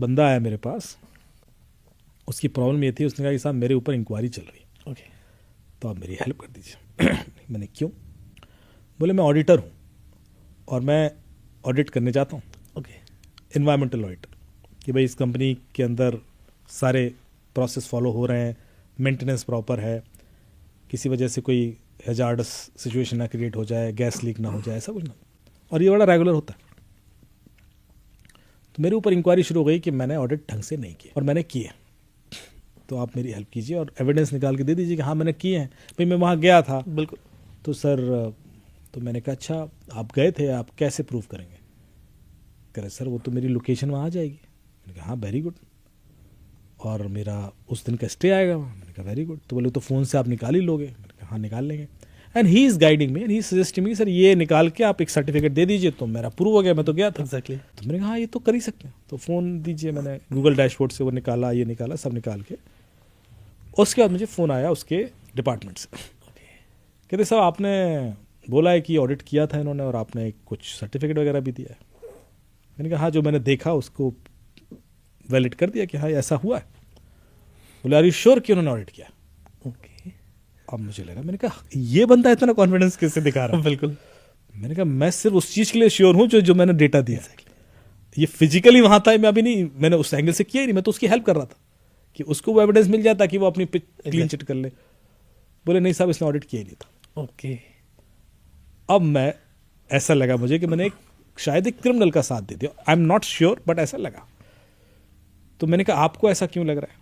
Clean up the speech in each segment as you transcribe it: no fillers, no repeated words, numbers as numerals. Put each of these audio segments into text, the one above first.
बंदा आया मेरे पास, उसकी प्रॉब्लम ये थी, उसने कहा कि साहब मेरे ऊपर इंक्वायरी चल रही है, ओके। तो आप मेरी हेल्प कर दीजिए। मैंने क्यों? बोले मैं ऑडिटर हूँ और मैं ऑडिट करने जाता हूँ, ओके। इन्वायरमेंटल ऑडिट, कि भाई इस कंपनी के अंदर सारे प्रोसेस फॉलो हो रहे हैं, मेंटेनेंस प्रॉपर है, किसी वजह से कोई हैजार्डस सिचुएशन ना क्रिएट हो जाए, गैस लीक ना हो जाए, ऐसा कुछ ना। और ये बड़ा रेगुलर होता है। तो मेरे ऊपर इंक्वायरी शुरू हो गई कि मैंने ऑडिट ढंग से नहीं किया, और मैंने किए, तो आप मेरी हेल्प कीजिए और एविडेंस निकाल के दे दीजिए कि हाँ मैंने किए हैं। भाई मैं वहाँ गया था, बिल्कुल। तो सर, तो मैंने कहा अच्छा आप गए थे, आप कैसे प्रूव करेंगे? कह रहे सर वो तो मेरी लोकेशन वहाँ आ जाएगी। मैंने कहा हाँ वेरी गुड, और मेरा उस दिन का स्टे आएगा वहाँ। मैंने कहा वेरी गुड। तो बोले तो फ़ोन से आप निकाल ही लोगे? मैंने कहा हाँ निकाल लेंगे। And he is guiding me and he suggesting me, sir ये निकाल के आप एक सर्टिफिकेट दे दीजिए, तो मेरा प्रूव हो गया, मैं तो गया था। एग्जैक्टली। तो मैंने कहा हाँ ये तो कर ही सकते हैं, तो फ़ोन दीजिए। मैंने गूगल डैशबोर्ड से वो निकाला, ये निकाला, सब निकाल के उसके बाद मुझे फ़ोन आया उसके डिपार्टमेंट से, कहते साहब आपने बोला है कि ऑडिट किया था इन्होंने और आपने कुछ सर्टिफिकेट वगैरह भी दिया है। मैंने कहा हाँ जो मैंने देखा उसको वैलिड कर दिया कि हाँ ऐसा हुआ है। बोले आर यू श्योर कि उन्होंने ऑडिट किया? ओके। अब मुझे लगा, मैंने कहा ये बंदा इतना कॉन्फिडेंस कैसे दिखा रहा है? बिल्कुल। मैंने कहा मैं सिर्फ उस चीज़ के लिए श्योर हूँ जो जो मैंने डेटा दिया। एग्जैक्टली। ये फिजिकली वहाँ था, मैं अभी नहीं, मैंने उस एंगल से किया ही नहीं, मैं तो उसकी हेल्प कर रहा था कि उसको वो एविडेंस मिल जाता कि वो अपनी क्लीन चिट कर ले। बोले नहीं साहब इसने ऑडिट किया ही नहीं था। ओके। अब मैं, ऐसा लगा मुझे कि मैंने शायद एक क्रिमिनल का साथ दे दिया, I am not sure but ऐसा लगा। तो मैंने कहा आपको ऐसा क्यों लग रहा है?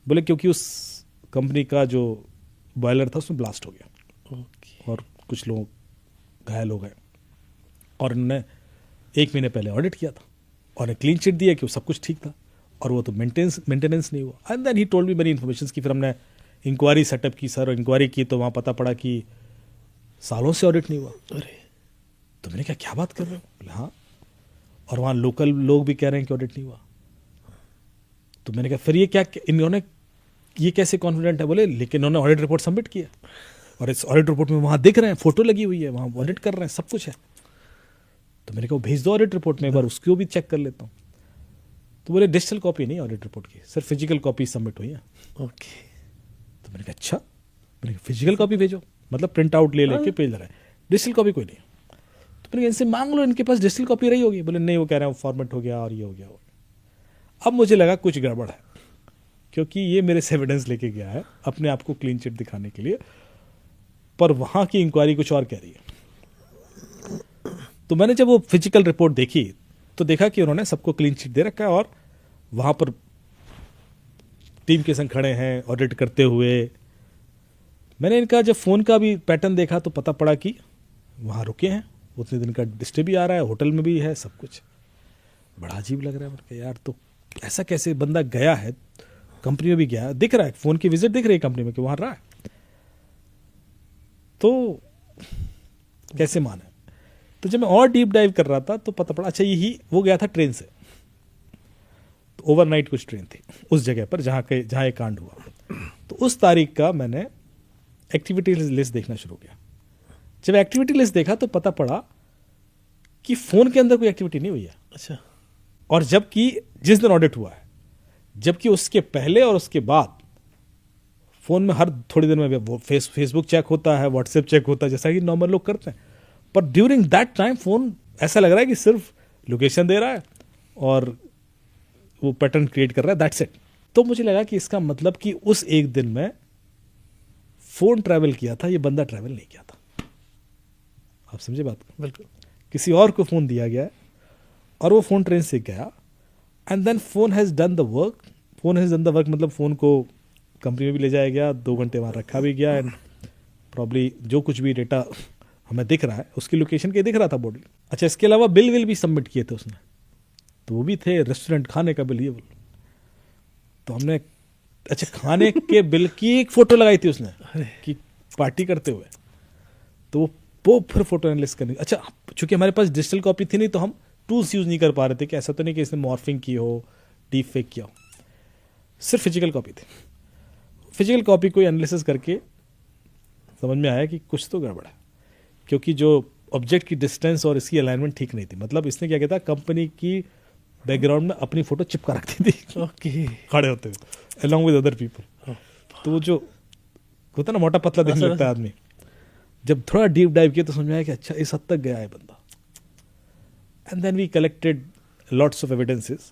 बोले क्योंकि उस कंपनी का जो बॉयलर था उसमें ब्लास्ट हो गया ओके। और कुछ लोग घायल हो गए, और उन्होंने 1 महीने पहले ऑडिट किया था और क्लीन चिट दिया कि वो सब कुछ ठीक था, और वो तो मेंटेनेंस नहीं हुआ। And then he told me many information की। फिर हमने इंक्वायरी सेटअप की सर, और इंक्वायरी की तो वहाँ पता पड़ा कि सालों से ऑडिट नहीं हुआ। अरे। तो मैंने कहा क्या बात कर रहे हो? बोले हाँ, और वहाँ लोकल लोग भी कह रहे हैं कि ऑडिट नहीं हुआ। तो मैंने कहा फिर ये क्या, इन्होंने ये कैसे कॉन्फिडेंट है? बोले लेकिन इन्होंने ऑडिट रिपोर्ट सबमिट किया, और इस ऑडिट रिपोर्ट में वहाँ दिख रहे हैं, फोटो लगी हुई है, वहाँ ऑडिट कर रहे हैं, सब कुछ है। तो मैंने कहा भेज दो ऑडिट रिपोर्ट में, एक बार उसको भी चेक कर लेता हूँ। तो बोले डिजिटल कॉपी नहीं ऑडिट रिपोर्ट की, सर फिजिकल कॉपी सबमिट हुई है। ओके। तो मैंने कहा अच्छा, मैंने कहा फिजिकल कॉपी भेजो, मतलब प्रिंट आउट ले लेके पेज लगाए, डिजिटल कॉपी कोई नहीं। तो मैंने कहा इनसे मांग लो, इनके पास डिजिटल कॉपी रही होगी। बोले नहीं, वो कह रहे हैं फॉर्मेट हो गया और ये हो गया। अब मुझे लगा कुछ गड़बड़ है, क्योंकि ये मेरे से एविडेंस लेके गया है अपने आप को क्लीन चिट दिखाने के लिए, पर वहाँ की इंक्वायरी कुछ और कह रही है। तो मैंने जब वो फिजिकल रिपोर्ट देखी तो देखा कि उन्होंने सबको क्लीन चिट दे रखा है, और वहाँ पर टीम के संग खड़े हैं ऑडिट करते हुए। मैंने इनका जब फ़ोन का भी पैटर्न देखा तो पता पड़ा कि वहाँ रुके हैं, उतने दिन का डिस्टे भी आ रहा है, होटल में भी है, सब कुछ बड़ा अजीब लग रहा है। मैंने कहा यार तो ऐसा कैसे बंदा गया है, कंपनी में भी गया, दिख रहा है फ़ोन की विजिट दिख रही है कंपनी में कि वहाँ रहा है, तो कैसे माने? तो जब मैं और डीप डाइव कर रहा था तो पता पड़ा अच्छा यही वो गया था ट्रेन से, तो ओवरनाइट कुछ ट्रेन थी उस जगह पर जहाँ ये कांड हुआ। तो उस तारीख का मैंने एक्टिविटी लिस्ट देखना शुरू किया। जब एक्टिविटी लिस्ट देखा तो पता पड़ा कि फ़ोन के अंदर कोई एक्टिविटी नहीं हुई है। अच्छा। और जबकि जिस दिन ऑडिट हुआ है, जबकि उसके पहले और उसके बाद फ़ोन में हर थोड़ी देर में वो फेसबुक चेक होता है, व्हाट्सएप चेक होता है, जैसा कि नॉर्मल लोग करते हैं, पर ड्यूरिंग दैट टाइम फ़ोन ऐसा लग रहा है कि सिर्फ लोकेशन दे रहा है और वो पैटर्न क्रिएट कर रहा है, दैट्स इट। तो मुझे लगा कि इसका मतलब कि उस एक दिन में फ़ोन ट्रैवल किया था, ये बंदा ट्रैवल नहीं किया था। आप समझे बात को? बिल्कुल। किसी और को फ़ोन दिया गया है और वो फ़ोन ट्रेन से गया, and then phone has done the work. Phone has done the work मतलब फ़ोन को कंपनी में भी ले जाया गया, 2 घंटे वहाँ रखा भी गया, एंड प्रॉब्ली जो कुछ भी डेटा हमें दिख रहा है उसकी लोकेशन के दिख रहा था बॉडी। अच्छा, इसके अलावा बिल विल भी सबमिट किए थे उसने, तो वो भी थे रेस्टोरेंट खाने का बिल, ये बोल। तो हमने अच्छा खाने के बिल की एक फ़ोटो लगाई थी उसने कि पार्टी करते हुए, तो वो फिर फोटो एनालिस्ट करने। अच्छा, चूंकि हमारे पास डिजिटल कॉपी थी नहीं तो हम टूल्स यूज़ नहीं कर पा रहे थे कि ऐसा तो नहीं कि इसने मॉर्फिंग की हो, डीप फेक किया हो, सिर्फ फिजिकल कॉपी थी। फिजिकल कॉपी को एनालिसिस करके समझ में आया कि कुछ तो गड़बड़ है, क्योंकि जो ऑब्जेक्ट की डिस्टेंस और इसकी अलाइनमेंट ठीक नहीं थी। मतलब इसने क्या किया था, कंपनी की बैकग्राउंड में अपनी फोटो चिपका रखती थी ओके। खड़े होते हुए अलॉन्ग विद अदर पीपल। तो वो जो होता ना मोटा पतला दिखने लगता है आदमी, जब थोड़ा डीप डाइव किया तो समझ में आया कि अच्छा इस हद तक गया है बंदा। And then we collected lots of evidences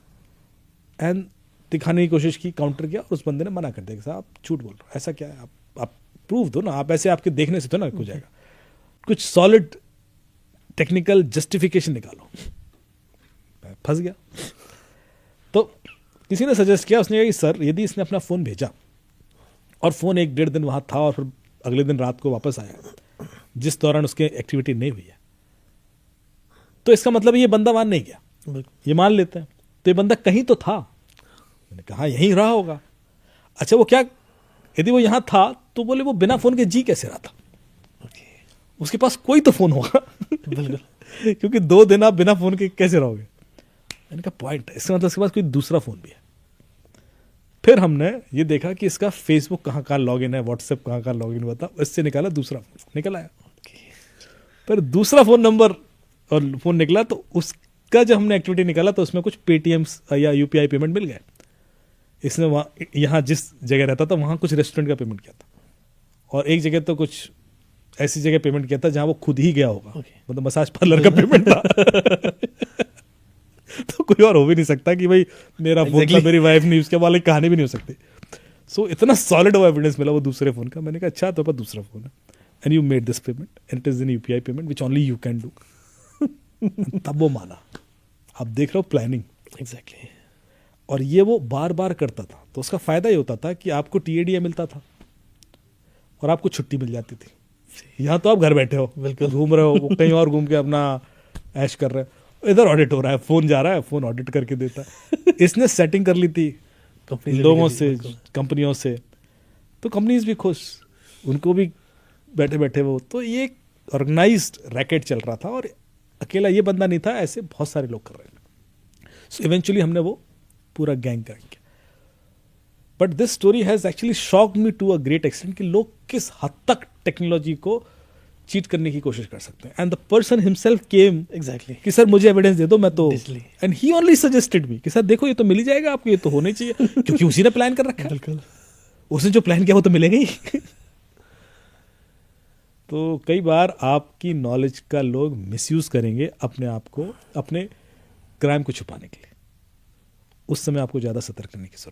and दिखाने की कोशिश की, काउंटर किया, और उस बंदे ने मना कर दिया कि साहब आप झूठ बोल रहे हो, ऐसा क्या है, आप प्रूफ दो ना, आप ऐसे आपके देखने से तो ना हो जाएगा, कुछ सॉलिड टेक्निकल जस्टिफिकेशन निकालो। मैं फंस गया। तो किसी ने सजेस्ट किया, उसने कहा कि सर यदि इसने अपना फ़ोन भेजा और फ़ोन 1-1.5 दिन वहाँ था और फिर अगले दिन रात को वापस आया जिस दौरान उसकी एक्टिविटी नहीं हुई है, तो इसका मतलब ये बंदा वहाँ नहीं गया, ये मान लेते हैं, तो ये बंदा कहीं तो था। मैंने कहा यहीं रहा होगा। अच्छा वो क्या, यदि वो यहाँ था तो बोले वो बिना फ़ोन के जी कैसे रहा था, उसके पास कोई तो फ़ोन होगा क्योंकि 2 दिन आप बिना फ़ोन के कैसे रहोगे। मैंने कहा पॉइंट है, इसका मतलब इसके पास कोई दूसरा फ़ोन भी है। फिर हमने ये देखा कि इसका फेसबुक कहाँ लॉगिन है, व्हाट्सएप कहाँ लॉगिन हुआ था, इससे निकाला दूसरा फ़ोन निकल आया। पर दूसरा फ़ोन नंबर और फ़ोन निकला तो उसका जब हमने एक्टिविटी निकाला तो उसमें कुछ पेटीएम या यूपीआई पेमेंट मिल गए। इसने वहाँ यहाँ जिस जगह रहता था वहाँ कुछ रेस्टोरेंट का पेमेंट किया था, और एक जगह तो कुछ ऐसी जगह पेमेंट किया था जहाँ वो खुद ही गया होगा, मतलब मसाज पार्लर का पेमेंट था तो कोई और हो भी नहीं सकता कि भाई मेरा फोन था, मेरी वाइफ नहीं, उसके वाले कहानी भी नहीं हो सकती। सो इतना सॉलिड वो एविडेंस मिला वो दूसरे फोन का। मैंने कहा अच्छा तो पर दूसरा फोन है, and you made this payment and it is an UPI payment which only you can do. तब वो माना। आप देख रहे हो प्लानिंग। एग्जैक्टली। और ये वो बार बार करता था, तो उसका फायदा ये होता था कि आपको टीएडीए मिलता था और आपको छुट्टी मिल जाती थी। यहाँ तो आप घर बैठे हो, बिल्कुल घूम रहे हो, वो कहीं और घूम के अपना ऐश कर रहे हो, इधर ऑडिट हो रहा है, फोन जा रहा है, फोन ऑडिट करके देता है। इसने सेटिंग कर ली थी लोगों से, कंपनियों से, तो कंपनीज भी खुश, उनको भी बैठे बैठे वो। तो ये ऑर्गेनाइज्ड रैकेट चल रहा था और अकेला ये बंदा नहीं था, ऐसे बहुत सारे लोग कर रहे थे। सो इवेंचुअली हमने वो पूरा गैंग क्रैक किया। But this story has actually shocked me to a great extent कि लोग किस हद तक टेक्नोलॉजी को चीट करने की कोशिश कर सकते हैं। And the person himself came exactly कि सर मुझे एविडेंस दे दो, मैं तो, Digitally. And he only suggested me कि सर देखो ये तो मिल ही जाएगा आपको, ये तो होना ही चाहिए क्योंकि उसी ने प्लान कर रखा है। बिल्कुल। उसने जो प्लान किया वो तो मिलेगा ही। तो कई बार आपकी नॉलेज का लोग मिसयूज करेंगे अपने आप को, अपने क्राइम को छुपाने के लिए। उस समय आपको ज्यादा सतर्क रहने की जरूरत है।